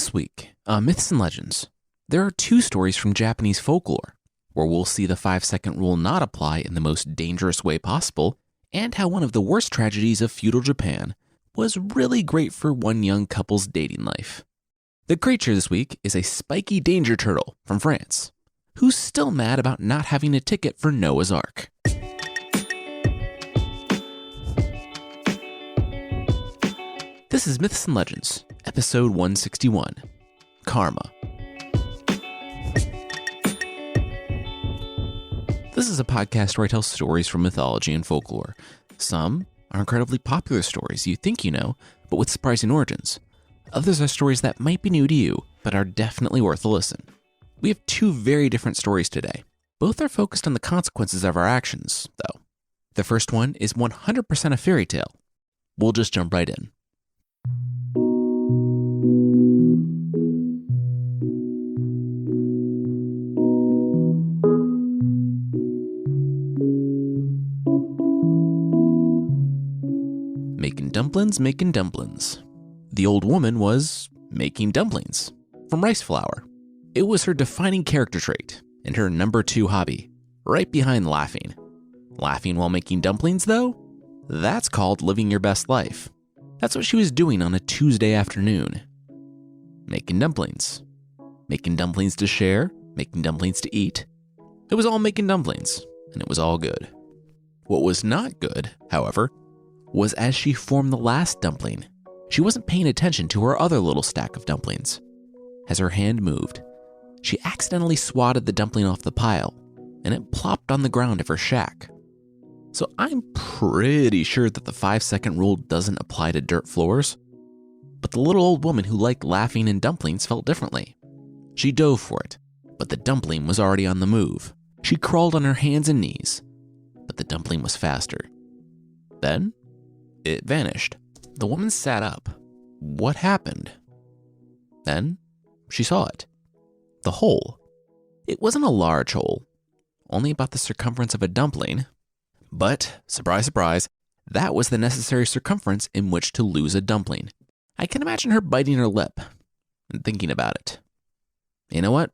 This week, on Myths and Legends, there are two stories from Japanese folklore, where we'll see the 5-second rule not apply in the most dangerous way possible, and how one of the worst tragedies of feudal Japan was really great for one young couple's dating life. The creature this week is a spiky danger turtle from France, who's still mad about not having a ticket for Noah's Ark. This is Myths and Legends, episode 161, Karma. This is a podcast where I tell stories from mythology and folklore. Some are incredibly popular stories you think you know, but with surprising origins. Others are stories that might be new to you, but are definitely worth a listen. We have two very different stories today. Both are focused on the consequences of our actions, though. The first one is 100% a fairy tale. We'll just jump right in. Making dumplings. The old woman was making dumplings from rice flour. It was her defining character trait and her number 2 hobby, right behind laughing. Laughing while making dumplings, though? That's called living your best life. That's what she was doing on a Tuesday afternoon. Making dumplings. Making dumplings to share, making dumplings to eat. It was all making dumplings, and it was all good. What was not good, however, was as she formed the last dumpling, she wasn't paying attention to her other little stack of dumplings. As her hand moved, she accidentally swatted the dumpling off the pile, and it plopped on the ground of her shack. So I'm pretty sure that the 5-second rule doesn't apply to dirt floors, but the little old woman who liked laughing in dumplings felt differently. She dove for it, but the dumpling was already on the move. She crawled on her hands and knees, but the dumpling was faster. Then, it vanished. The woman sat up. What happened? Then, she saw it. The hole. It wasn't a large hole, only about the circumference of a dumpling. But, surprise, surprise, that was the necessary circumference in which to lose a dumpling. I can imagine her biting her lip and thinking about it. You know what?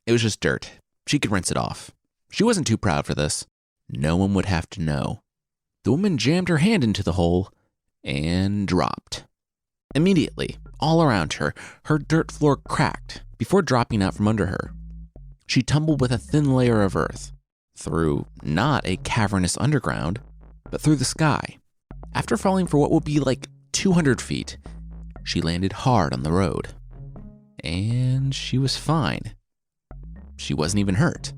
It was just dirt. She could rinse it off. She wasn't too proud for this. No one would have to know. The woman jammed her hand into the hole and dropped. Immediately, all around her, her dirt floor cracked before dropping out from under her. She tumbled with a thin layer of earth through not a cavernous underground, but through the sky. After falling for what would be like 200 feet, she landed hard on the road. And she was fine. She wasn't even hurt.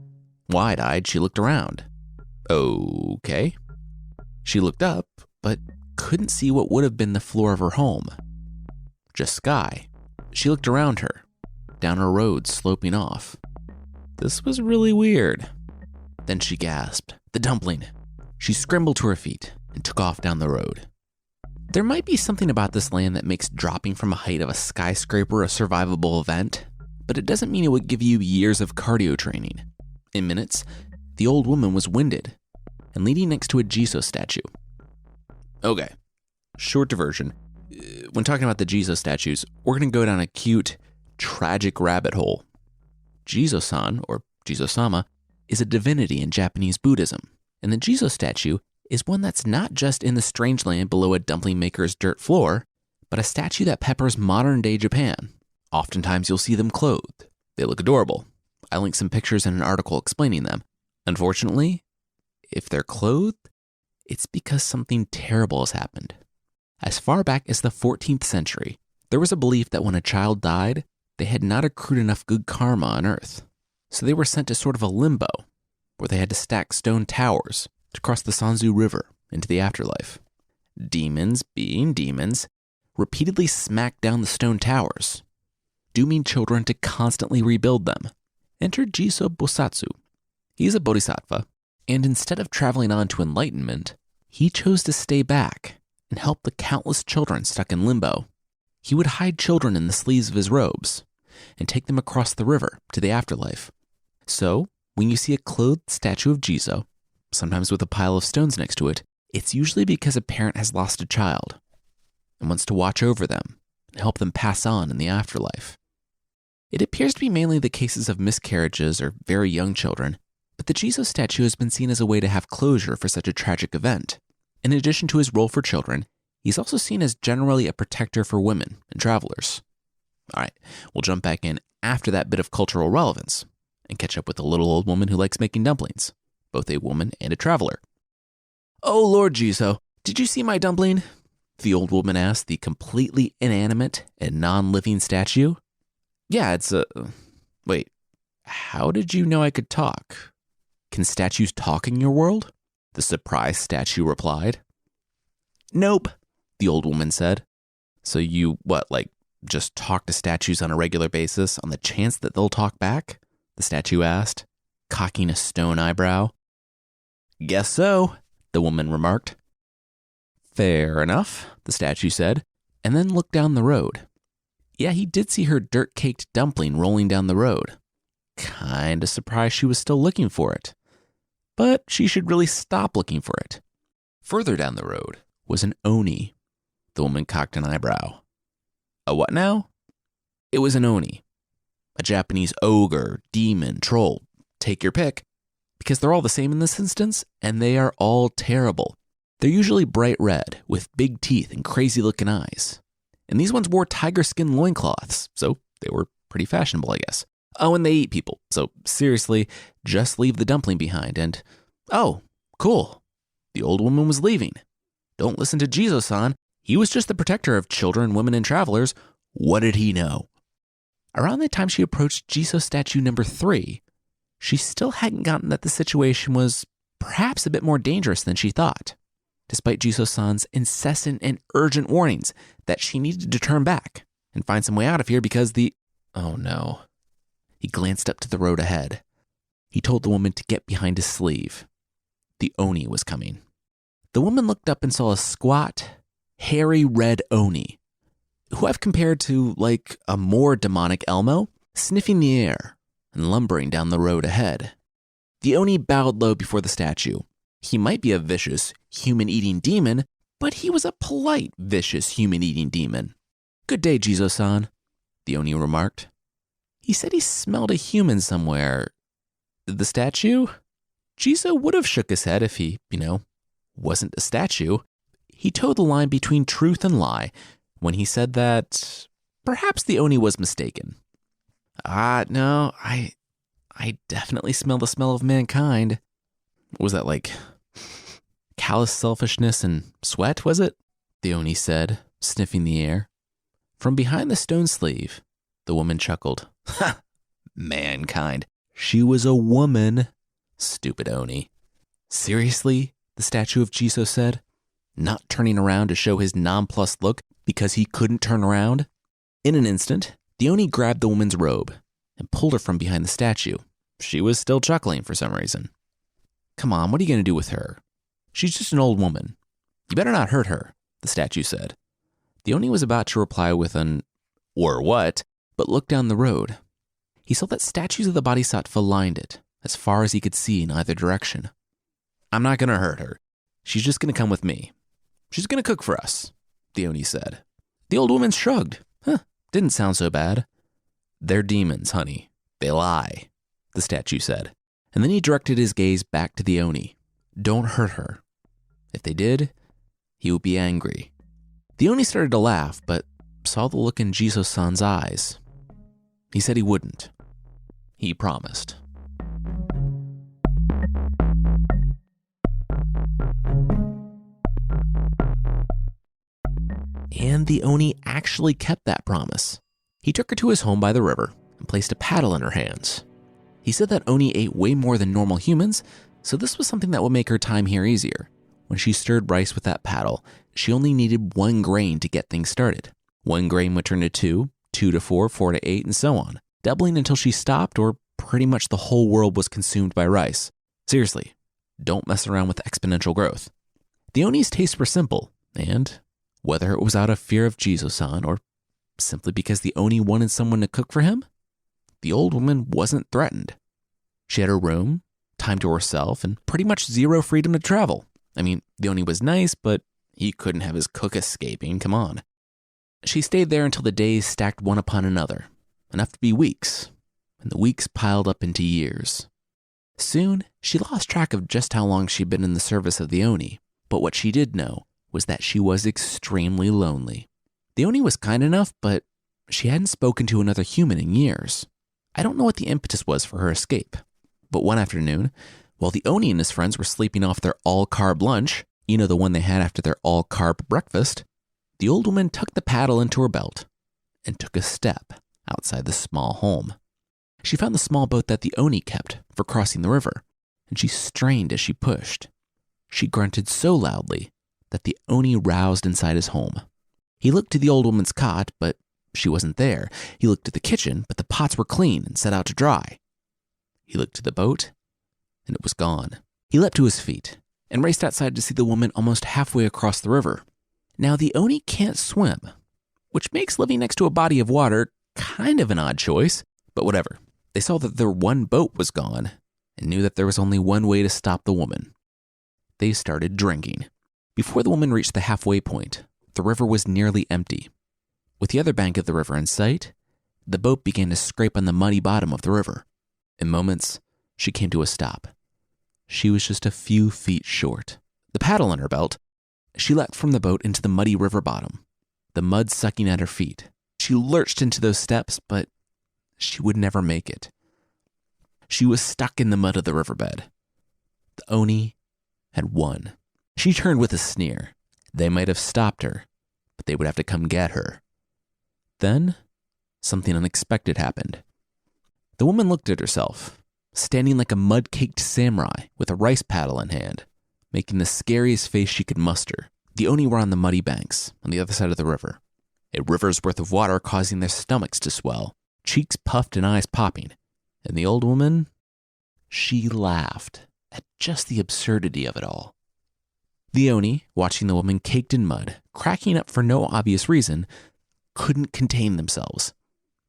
Wide-eyed, she looked around. Okay. She looked up, but couldn't see what would have been the floor of her home. Just sky. She looked around her, down a road sloping off. This was really weird. Then she gasped. The dumpling. She scrambled to her feet and took off down the road. There might be something about this land that makes dropping from a height of a skyscraper a survivable event, but it doesn't mean it would give you years of cardio training. In minutes, the old woman was winded and leaning next to a Jizo statue. Okay, short diversion. When talking about the Jizo statues, we're going to go down a cute, tragic rabbit hole. Jizo-san, or Jizo-sama, is a divinity in Japanese Buddhism, and the Jizo statue is one that's not just in the strange land below a dumpling maker's dirt floor, but a statue that peppers modern-day Japan. Oftentimes you'll see them clothed. They look adorable. I linked some pictures in an article explaining them. Unfortunately, if they're clothed, it's because something terrible has happened. As far back as the 14th century, there was a belief that when a child died, they had not accrued enough good karma on Earth. So they were sent to sort of a limbo, where they had to stack stone towers to cross the Sanzu River into the afterlife. Demons, being demons, repeatedly smacked down the stone towers, dooming children to constantly rebuild them. Enter Jizo Bosatsu. He's a bodhisattva, and instead of traveling on to enlightenment, he chose to stay back and help the countless children stuck in limbo. He would hide children in the sleeves of his robes and take them across the river to the afterlife. So, when you see a clothed statue of Jizo, sometimes with a pile of stones next to it, it's usually because a parent has lost a child and wants to watch over them and help them pass on in the afterlife. It appears to be mainly the cases of miscarriages or very young children, but the Jesus statue has been seen as a way to have closure for such a tragic event. In addition to his role for children, he's also seen as generally a protector for women and travelers. All right, we'll jump back in after that bit of cultural relevance and catch up with a little old woman who likes making dumplings, both a woman and a traveler. "Oh, Lord Jiso, did you see my dumpling?" the old woman asked the completely inanimate and non-living statue. "Yeah, it's a... Wait, how did you know I could talk? Can statues talk in your world?" the surprised statue replied. "Nope," the old woman said. "So you, just talk to statues on a regular basis on the chance that they'll talk back?" the statue asked, cocking a stone eyebrow. "Guess so," the woman remarked. "Fair enough," the statue said, and then looked down the road. Yeah, he did see her dirt-caked dumpling rolling down the road. Kinda surprised she was still looking for it. But she should really stop looking for it. Further down the road was an oni. The woman cocked an eyebrow. "A what now?" "It was an oni. A Japanese ogre, demon, troll. Take your pick. Because they're all the same in this instance, and they are all terrible. They're usually bright red, with big teeth and crazy-looking eyes. And these ones wore tiger skin loincloths, so they were pretty fashionable, I guess. Oh, and they eat people, so seriously, just leave the dumpling behind and... Oh, cool. The old woman was leaving. Don't listen to Jizo-san. He was just the protector of children, women, and travelers. What did he know? Around the time she approached Jizo statue number 3, she still hadn't gotten that the situation was perhaps a bit more dangerous than she thought, despite Jizo-san's incessant and urgent warnings that she needed to turn back and find some way out of here because Oh no. He glanced up to the road ahead. He told the woman to get behind his sleeve. The oni was coming. The woman looked up and saw a squat, hairy red oni, who I've compared to a more demonic Elmo, sniffing the air and lumbering down the road ahead. The oni bowed low before the statue. He might be a vicious, human-eating demon, but he was a polite, vicious, human-eating demon. "Good day, Jizo-san," the oni remarked. He said he smelled a human somewhere. The statue? Jizo would have shook his head if he, wasn't a statue. He towed the line between truth and lie when he said that perhaps the oni was mistaken. No, I definitely smell the smell of mankind." What was that, callous selfishness and sweat, was it? The oni said, sniffing the air. From behind the stone sleeve, the woman chuckled. "Ha! Mankind. She was a woman. Stupid oni." "Seriously?" the statue of Jizo said, not turning around to show his nonplussed look because he couldn't turn around. In an instant, the oni grabbed the woman's robe and pulled her from behind the statue. She was still chuckling for some reason. "Come on, what are you going to do with her? She's just an old woman. You better not hurt her," the statue said. The oni was about to reply with an, "Or what?" but looked down the road. He saw that statues of the Bodhisattva lined it, as far as he could see in either direction. "I'm not going to hurt her. She's just going to come with me. She's going to cook for us," the oni said. The old woman shrugged. Didn't sound so bad. "They're demons, honey. They lie," the statue said. And then he directed his gaze back to the oni. "Don't hurt her. If they did, he would be angry." The oni started to laugh, but saw the look in Jizo-san's eyes. He said he wouldn't. He promised. And the oni actually kept that promise. He took her to his home by the river and placed a paddle in her hands. He said that oni ate way more than normal humans, so this was something that would make her time here easier. When she stirred rice with that paddle, she only needed 1 grain to get things started. 1 grain would turn to 2, 2 to 4, 4 to 8, and so on, doubling until she stopped or pretty much the whole world was consumed by rice. Seriously, don't mess around with exponential growth. The oni's tastes were simple, and whether it was out of fear of Jizo-san or simply because the oni wanted someone to cook for him, the old woman wasn't threatened. She had her room, time to herself, and pretty much zero freedom to travel. I mean, the oni was nice, but he couldn't have his cook escaping, come on. She stayed there until the days stacked one upon another, enough to be weeks, and the weeks piled up into years. Soon, she lost track of just how long she'd been in the service of the Oni, but what she did know was that she was extremely lonely. The Oni was kind enough, but she hadn't spoken to another human in years. I don't know what the impetus was for her escape, but one afternoon, while the Oni and his friends were sleeping off their all-carb lunch, the one they had after their all-carb breakfast, the old woman tucked the paddle into her belt and took a step outside the small home. She found the small boat that the Oni kept for crossing the river, and she strained as she pushed. She grunted so loudly that the Oni roused inside his home. He looked to the old woman's cot, but she wasn't there. He looked to the kitchen, but the pots were clean and set out to dry. He looked to the boat, and it was gone. He leapt to his feet and raced outside to see the woman almost halfway across the river. Now, the Oni can't swim, which makes living next to a body of water kind of an odd choice, but whatever. They saw that their one boat was gone and knew that there was only one way to stop the woman. They started drinking. Before the woman reached the halfway point, the river was nearly empty. With the other bank of the river in sight, the boat began to scrape on the muddy bottom of the river. In moments, she came to a stop. She was just a few feet short. The paddle in her belt, she leapt from the boat into the muddy river bottom, the mud sucking at her feet. She lurched into those steps, but she would never make it. She was stuck in the mud of the riverbed. The Oni had won. She turned with a sneer. They might have stopped her, but they would have to come get her. Then, something unexpected happened. The woman looked at herself, standing like a mud-caked samurai with a rice paddle in hand, making the scariest face she could muster. The Oni were on the muddy banks, on the other side of the river, a river's worth of water causing their stomachs to swell, cheeks puffed and eyes popping. And the old woman, she laughed at just the absurdity of it all. The Oni, watching the woman caked in mud, cracking up for no obvious reason, couldn't contain themselves.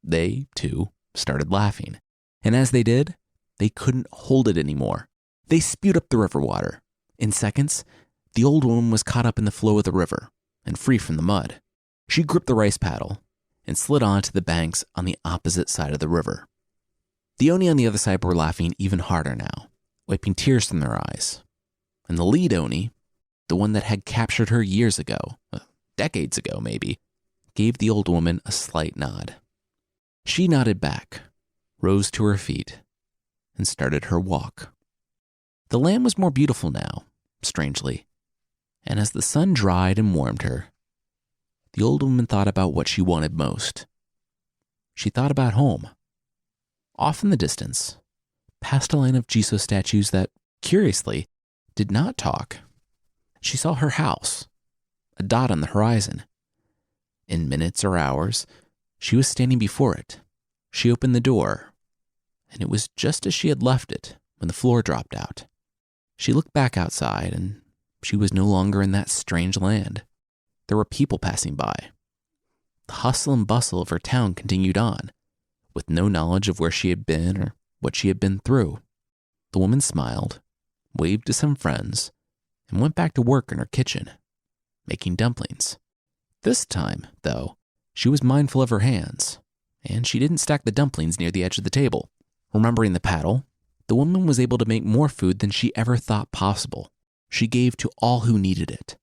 They, too, started laughing. And as they did, they couldn't hold it anymore. They spewed up the river water. In seconds, the old woman was caught up in the flow of the river and free from the mud. She gripped the rice paddle and slid onto the banks on the opposite side of the river. The Oni on the other side were laughing even harder now, wiping tears from their eyes. And the lead Oni, the one that had captured her years ago, decades ago maybe, gave the old woman a slight nod. She nodded back, rose to her feet, and started her walk. The land was more beautiful now, strangely, and as the sun dried and warmed her, the old woman thought about what she wanted most. She thought about home. Off in the distance, past a line of Jiso statues that, curiously, did not talk, she saw her house, a dot on the horizon. In minutes or hours, she was standing before it. She opened the door, and it was just as she had left it when the floor dropped out. She looked back outside, and she was no longer in that strange land. There were people passing by. The hustle and bustle of her town continued on, with no knowledge of where she had been or what she had been through. The woman smiled, waved to some friends, and went back to work in her kitchen, making dumplings. This time, though, she was mindful of her hands, and she didn't stack the dumplings near the edge of the table. Remembering the paddle, the woman was able to make more food than she ever thought possible. She gave to all who needed it.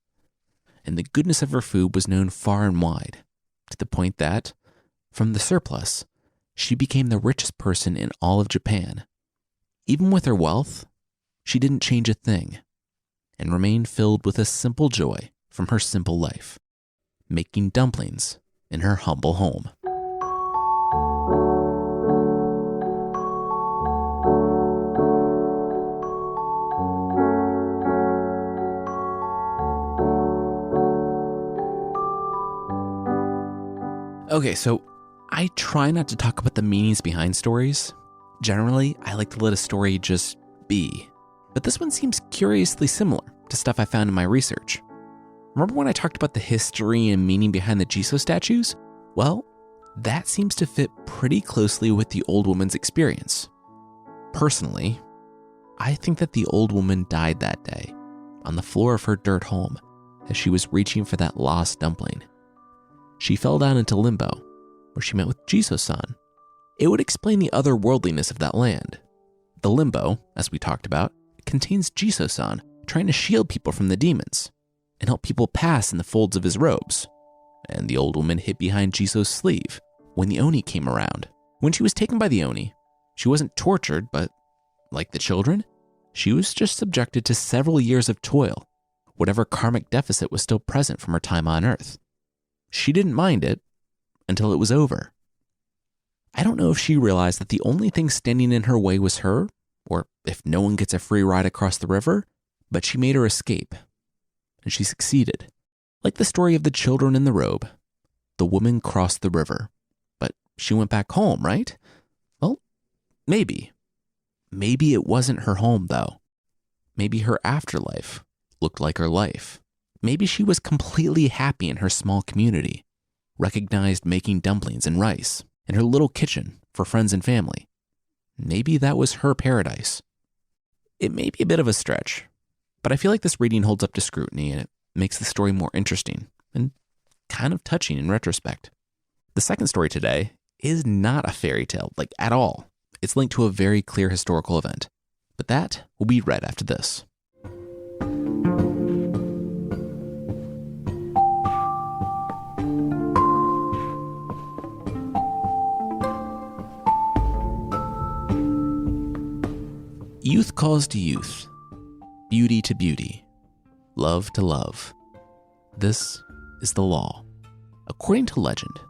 And the goodness of her food was known far and wide, to the point that, from the surplus, she became the richest person in all of Japan. Even with her wealth, she didn't change a thing, and remained filled with a simple joy from her simple life, making dumplings in her humble home. Okay, so I try not to talk about the meanings behind stories. Generally, I like to let a story just be. But this one seems curiously similar to stuff I found in my research. Remember when I talked about the history and meaning behind the Jiso statues? Well, that seems to fit pretty closely with the old woman's experience. Personally, I think that the old woman died that day on the floor of her dirt home as she was reaching for that lost dumpling. she fell down into limbo, where she met with Jiso-san. It would explain the otherworldliness of that land. The limbo, as we talked about, contains Jiso-san trying to shield people from the demons and help people pass in the folds of his robes. And the old woman hid behind Jiso's sleeve when the Oni came around. When she was taken by the Oni, she wasn't tortured, but like the children, she was just subjected to several years of toil, whatever karmic deficit was still present from her time on Earth. She didn't mind it until it was over. I don't know if she realized that the only thing standing in her way was her, or if no one gets a free ride across the river, but she made her escape. And she succeeded. Like the story of the children in the robe, the woman crossed the river, but she went back home, right? Well, maybe. Maybe it wasn't her home, though. Maybe her afterlife looked like her life. Maybe she was completely happy in her small community, recognized making dumplings and rice in her little kitchen for friends and family. Maybe that was her paradise. It may be a bit of a stretch, but I feel like this reading holds up to scrutiny and it makes the story more interesting and kind of touching in retrospect. The second story today is not a fairy tale, like at all. It's linked to a very clear historical event, but that will be right after this. Youth calls to youth, beauty to beauty, love to love. This is the law. According to legend,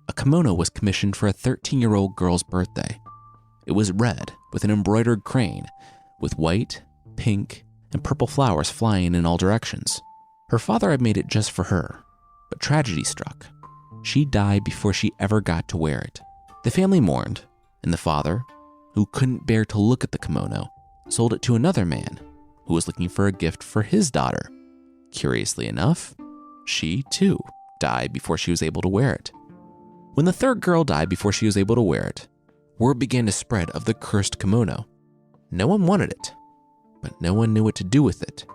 a kimono was commissioned for a 13-year-old girl's birthday. It was red with an embroidered crane, with white, pink, and purple flowers flying in all directions. Her father had made it just for her, but tragedy struck. She died before she ever got to wear it. The family mourned, and the father, who couldn't bear to look at the kimono, sold it to another man who was looking for a gift for his daughter. Curiously enough, she too died before she was able to wear it. When the third girl died before she was able to wear it, word began to spread of the cursed kimono. No one wanted it, but no one knew what to do with it.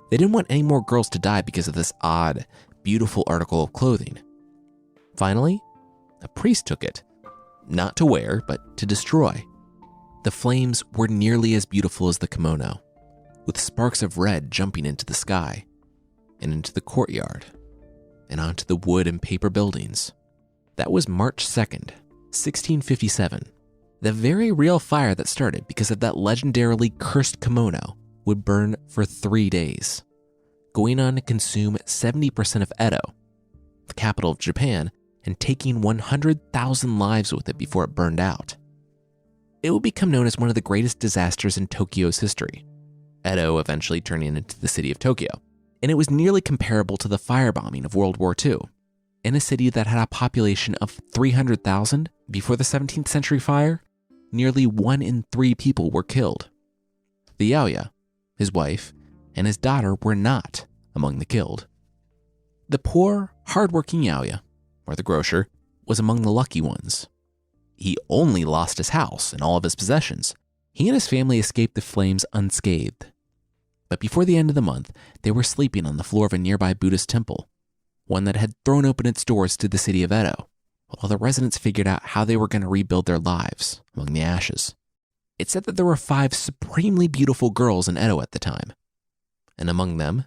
They didn't want any more girls to die because of this odd, beautiful article of clothing. Finally, a priest took it, not to wear, but to destroy. The flames were nearly as beautiful as the kimono, with sparks of red jumping into the sky, and into the courtyard, and onto the wood and paper buildings. That was March 2nd, 1657. The very real fire that started because of that legendarily cursed kimono would burn for 3 days, going on to consume 70% of Edo, the capital of Japan, and taking 100,000 lives with it before it burned out. It would become known as one of the greatest disasters in Tokyo's history, Edo eventually turning into the city of Tokyo. And it was nearly comparable to the firebombing of World War II. In a city that had a population of 300,000 before the 17th century fire, nearly 1 in 3 people were killed. The yaoya, his wife, and his daughter were not among the killed. The poor, hardworking yaoya, or the grocer, was among the lucky ones. He only lost his house and all of his possessions. He and his family escaped the flames unscathed. But before the end of the month, they were sleeping on the floor of a nearby Buddhist temple, one that had thrown open its doors to the city of Edo, while the residents figured out how they were going to rebuild their lives among the ashes. It said that there were 5 supremely beautiful girls in Edo at the time, and among them,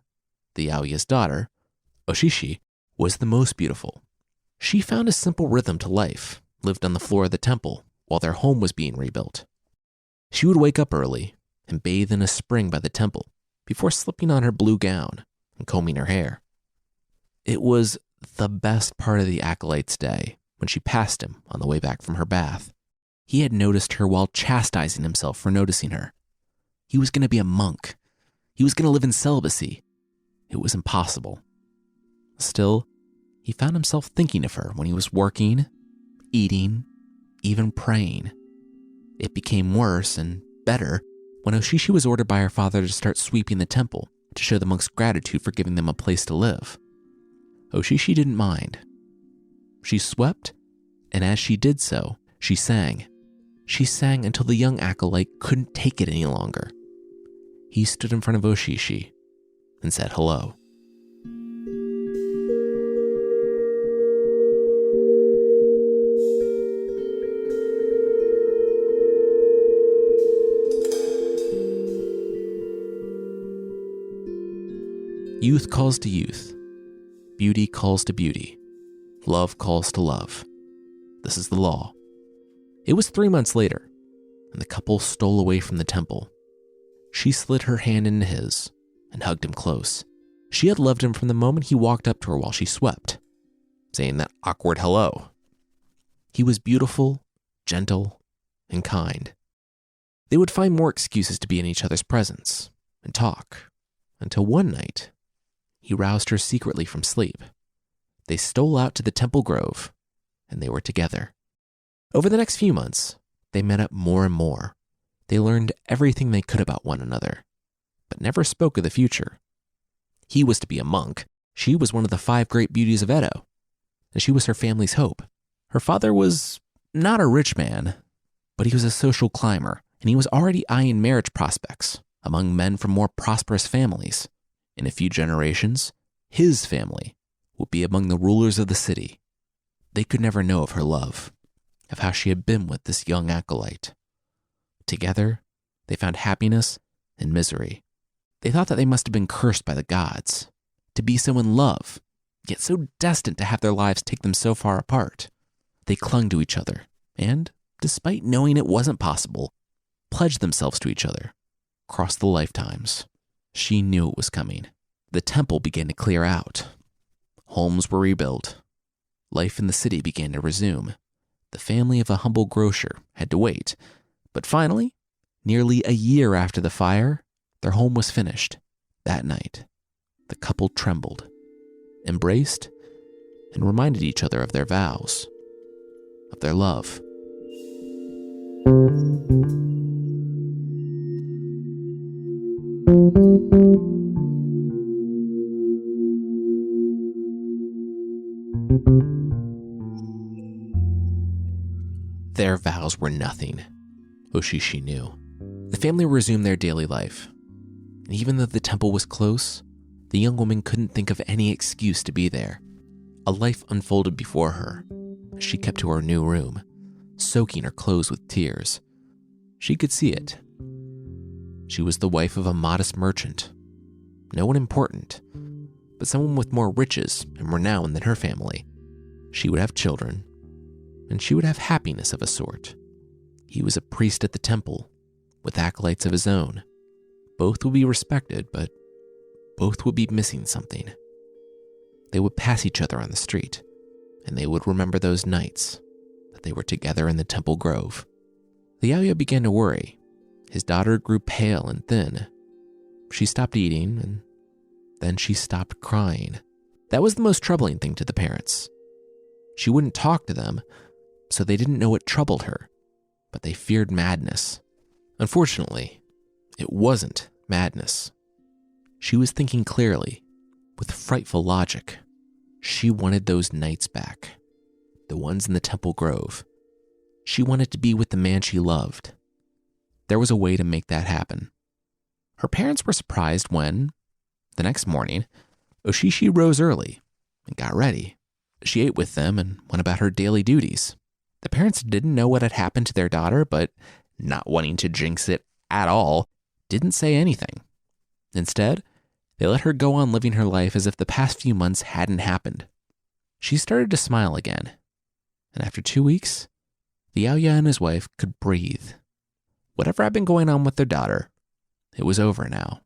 the yaoya's daughter, Oshishi, was the most beautiful. She found a simple rhythm to life, lived on the floor of the temple while their home was being rebuilt. She would wake up early and bathe in a spring by the temple before slipping on her blue gown and combing her hair. It was the best part of the acolyte's day when she passed him on the way back from her bath. He had noticed her while chastising himself for noticing her. He was going to be a monk. He was going to live in celibacy. It was impossible. Still, he found himself thinking of her when he was working, eating, even praying. It became worse and better when Oshishi was ordered by her father to start sweeping the temple to show the monks gratitude for giving them a place to live. Oshishi didn't mind. She swept, and as she did so, she sang. She sang until the young acolyte couldn't take it any longer. He stood in front of Oshishi and said hello. Youth calls to youth. Beauty calls to beauty. Love calls to love. This is the law. It was 3 months later, and the couple stole away from the temple. She slid her hand into his and hugged him close. She had loved him from the moment he walked up to her while she swept, saying that awkward hello. He was beautiful, gentle, and kind. They would find more excuses to be in each other's presence and talk, until one night, he roused her secretly from sleep. They stole out to the temple grove, and they were together. Over the next few months, they met up more and more. They learned everything they could about one another, but never spoke of the future. He was to be a monk. She was one of the 5 great beauties of Edo, and she was her family's hope. Her father was not a rich man, but he was a social climber, and he was already eyeing marriage prospects among men from more prosperous families. In a few generations, his family would be among the rulers of the city. They could never know of her love, of how she had been with this young acolyte. Together, they found happiness and misery. They thought that they must have been cursed by the gods, to be so in love, yet so destined to have their lives take them so far apart. They clung to each other, and, despite knowing it wasn't possible, pledged themselves to each other. Across the lifetimes, she knew it was coming. The temple began to clear out. Homes were rebuilt. Life in the city began to resume. The family of a humble grocer had to wait, but finally, nearly a year after the fire, their home was finished. That night, the couple trembled, embraced, and reminded each other of their vows, of their love. Their vows were nothing, Oshishi knew. The family resumed their daily life, and even though the temple was close, the young woman couldn't think of any excuse to be there. A life unfolded before her as she kept to her new room, soaking her clothes with tears. She could see it. She was the wife of a modest merchant, no one important, but someone with more riches and renown than her family. She would have children, and she would have happiness of a sort. He was a priest at the temple, with acolytes of his own. Both would be respected, but both would be missing something. They would pass each other on the street, and they would remember those nights that they were together in the temple grove. The Yaoya began to worry. His daughter grew pale and thin. She stopped eating, and then she stopped crying. That was the most troubling thing to the parents. She wouldn't talk to them, so they didn't know what troubled her, but they feared madness. Unfortunately, it wasn't madness. She was thinking clearly, with frightful logic. She wanted those nights back, the ones in the temple grove. She wanted to be with the man she loved. There was a way to make that happen. Her parents were surprised when, the next morning, Oshishi rose early and got ready. She ate with them and went about her daily duties. The parents didn't know what had happened to their daughter, but not wanting to jinx it at all, didn't say anything. Instead, they let her go on living her life as if the past few months hadn't happened. She started to smile again, and after 2 weeks, the Yaoya and his wife could breathe. Whatever had been going on with their daughter, it was over now.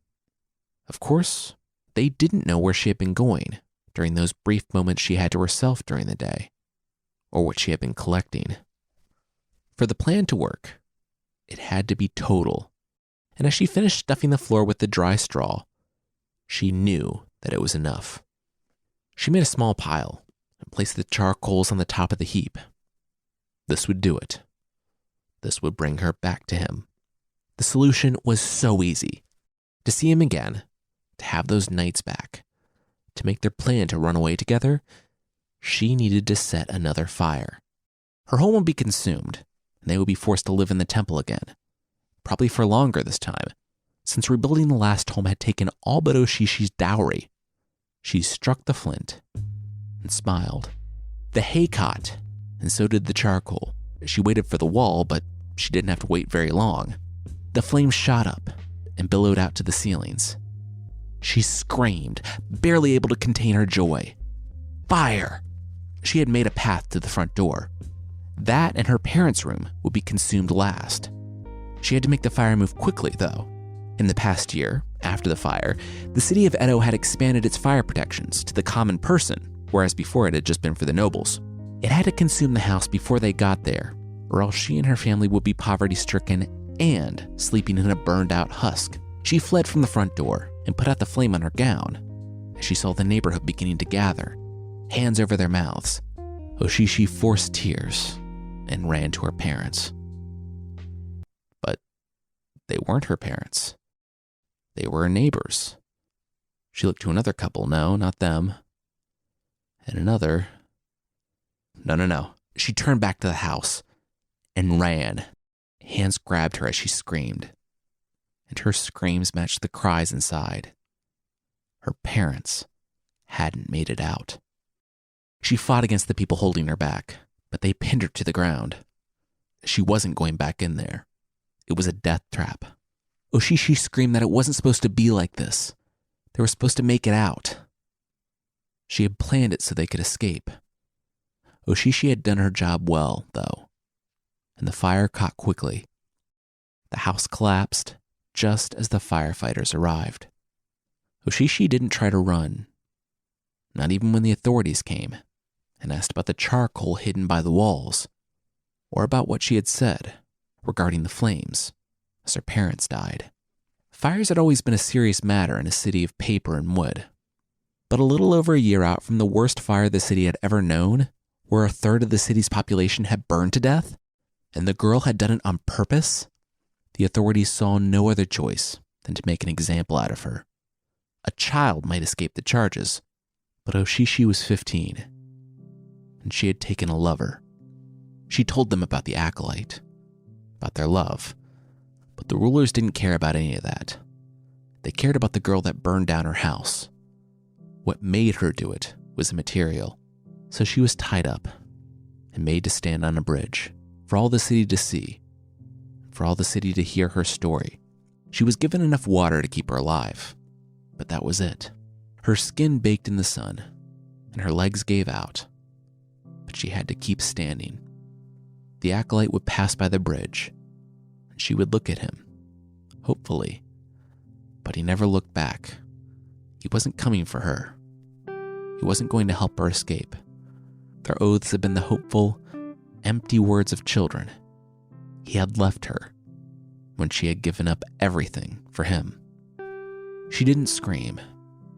Of course, they didn't know where she had been going during those brief moments she had to herself during the day, or what she had been collecting. For the plan to work, it had to be total, and as she finished stuffing the floor with the dry straw, she knew that it was enough. She made a small pile and placed the charcoals on the top of the heap. This would do it. This would bring her back to him. The solution was so easy. To see him again, to have those nights back, to make their plan to run away together, she needed to set another fire. Her home would be consumed, and they would be forced to live in the temple again, probably for longer this time, since rebuilding the last home had taken all but Oshishi's dowry. She struck the flint and smiled. The hay caught, and so did the charcoal. She waited for the wall, but she didn't have to wait very long. The flames shot up and billowed out to the ceilings. She screamed, barely able to contain her joy. Fire! She had made a path to the front door. That and her parents' room would be consumed last. She had to make the fire move quickly, though. In the past year, after the fire, the city of Edo had expanded its fire protections to the common person, whereas before it had just been for the nobles. It had to consume the house before they got there, or else she and her family would be poverty-stricken and sleeping in a burned-out husk. She fled from the front door and put out the flame on her gown as she saw the neighborhood beginning to gather, hands over their mouths. Oshishi forced tears and ran to her parents. But they weren't her parents. They were her neighbors. She looked to another couple. No, not them. And another. No. She turned back to the house and ran. Hands grabbed her as she screamed, and her screams matched the cries inside. Her parents hadn't made it out. She fought against the people holding her back, but they pinned her to the ground. She wasn't going back in there. It was a death trap. Oshishi screamed that it wasn't supposed to be like this. They were supposed to make it out. She had planned it so they could escape. Oshishi had done her job well, though, and the fire caught quickly. The house collapsed just as the firefighters arrived. Oshishi didn't try to run, not even when the authorities came and asked about the charcoal hidden by the walls, or about what she had said regarding the flames as her parents died. Fires had always been a serious matter in a city of paper and wood. But a little over a year out from the worst fire the city had ever known, where a third of the city's population had burned to death, and the girl had done it on purpose, the authorities saw no other choice than to make an example out of her. A child might escape the charges, but Oshishi was 15, and she had taken a lover. She told them about the acolyte, about their love, but the rulers didn't care about any of that. They cared about the girl that burned down her house. What made her do it was immaterial, so she was tied up and made to stand on a bridge for all the city to see, for all the city to hear her story. She was given enough water to keep her alive, but that was it. Her skin baked in the sun, and her legs gave out, but she had to keep standing. The acolyte would pass by the bridge, and she would look at him, hopefully, but he never looked back. He wasn't coming for her. He wasn't going to help her escape. Their oaths had been the hopeful, empty words of children. He had left her when she had given up everything for him. She didn't scream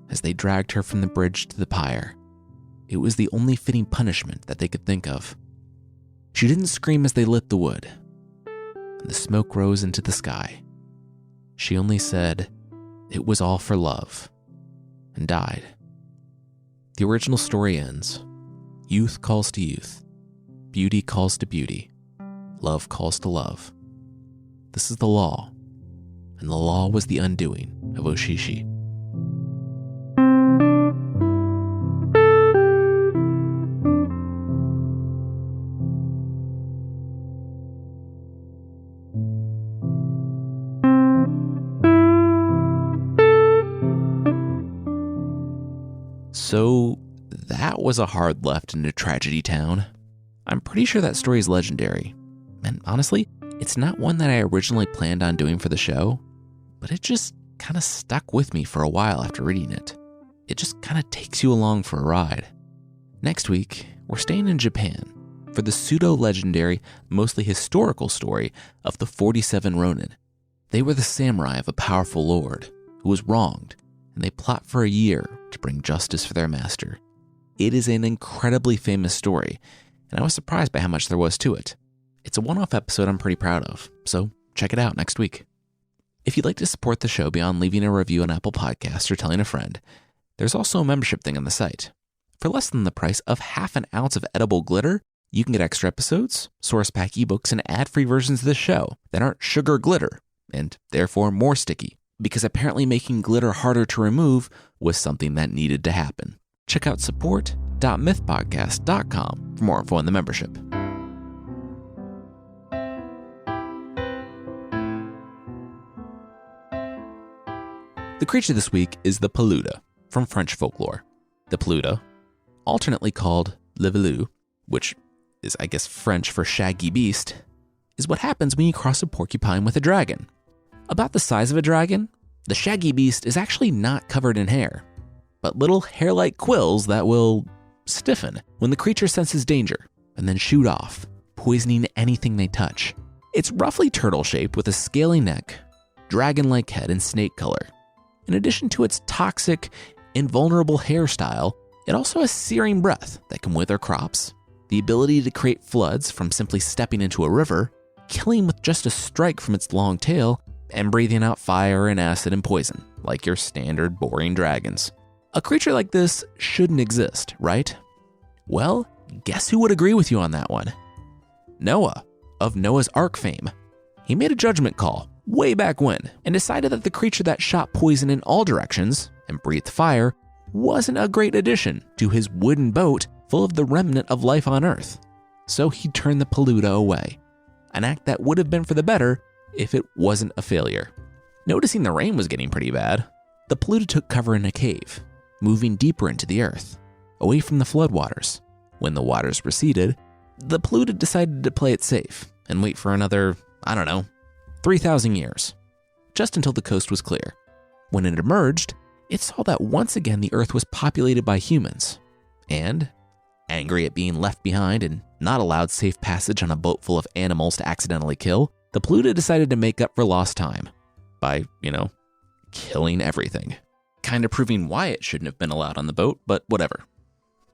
as they dragged her from the bridge to the pyre. It was the only fitting punishment that they could think of. She didn't scream as they lit the wood, and the smoke rose into the sky. She only said, "It was all for love," and died. The original story ends. Youth calls to youth. Beauty calls to beauty. Love calls to love. This is the law, and the law was the undoing of Oshishi. So that was a hard left into Tragedy Town. I'm pretty sure that story is legendary. And honestly, it's not one that I originally planned on doing for the show, but it just kind of stuck with me for a while after reading it. It just kind of takes you along for a ride. Next week, we're staying in Japan for the pseudo-legendary, mostly historical story of the 47 Ronin. They were the samurai of a powerful lord who was wronged, and they plot for a year to bring justice for their master. It is an incredibly famous story, and I was surprised by how much there was to it. It's a one-off episode I'm pretty proud of, so check it out next week. If you'd like to support the show beyond leaving a review on Apple Podcasts or telling a friend, there's also a membership thing on the site. For less than the price of half an ounce of edible glitter, you can get extra episodes, source pack ebooks, and ad-free versions of the show that aren't sugar glitter, and therefore more sticky, because apparently making glitter harder to remove was something that needed to happen. Check out support.mythpodcast.com for more info on the membership. The creature this week is the Peluda from French folklore. The Peluda, alternately called le Velou, which is I guess French for shaggy beast, is what happens when you cross a porcupine with a dragon. About the size of a dragon, the shaggy beast is actually not covered in hair, but little hair-like quills that will stiffen when the creature senses danger and then shoot off, poisoning anything they touch. It's roughly turtle-shaped with a scaly neck, dragon-like head, and snake color. In addition to its toxic, invulnerable hairstyle, it also has searing breath that can wither crops, the ability to create floods from simply stepping into a river, killing with just a strike from its long tail, and breathing out fire and acid and poison, like your standard boring dragons. A creature like this shouldn't exist, right? Well, guess who would agree with you on that one? Noah, of Noah's Ark fame. He made a judgment call way back when and decided that the creature that shot poison in all directions and breathed fire wasn't a great addition to his wooden boat full of the remnant of life on Earth. So he turned the Peluda away, an act that would have been for the better if it wasn't a failure. Noticing the rain was getting pretty bad, the Peluda took cover in a cave, moving deeper into the earth, away from the floodwaters. When the waters receded, the Peluda decided to play it safe and wait for another, 3,000 years, just until the coast was clear. When it emerged, it saw that once again the earth was populated by humans, and, angry at being left behind and not allowed safe passage on a boat full of animals to accidentally kill, the Peluda decided to make up for lost time by, killing everything. Kind of proving why it shouldn't have been allowed on the boat, but whatever.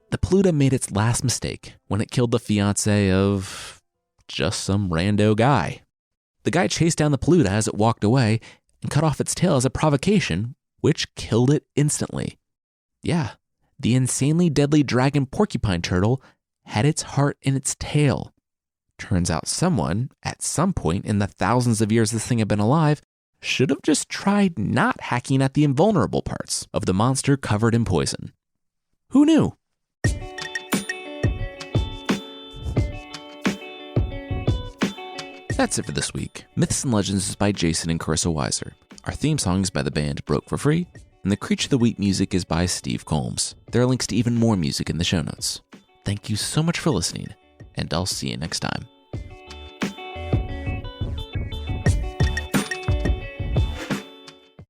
The Peluda made its last mistake when it killed the fiancé of just some rando guy. The guy chased down the Peluda as it walked away and cut off its tail as a provocation, which killed it instantly. Yeah, the insanely deadly dragon porcupine turtle had its heart in its tail. Turns out someone, at some point in the thousands of years this thing had been alive, should have just tried not hacking at the invulnerable parts of the monster covered in poison. Who knew? That's it for this week. Myths and Legends is by Jason and Carissa Weiser. Our theme song is by the band Broke for Free, and the Creature of the Week music is by Steve Combs. There are links to even more music in the show notes. Thank you so much for listening, and I'll see you next time.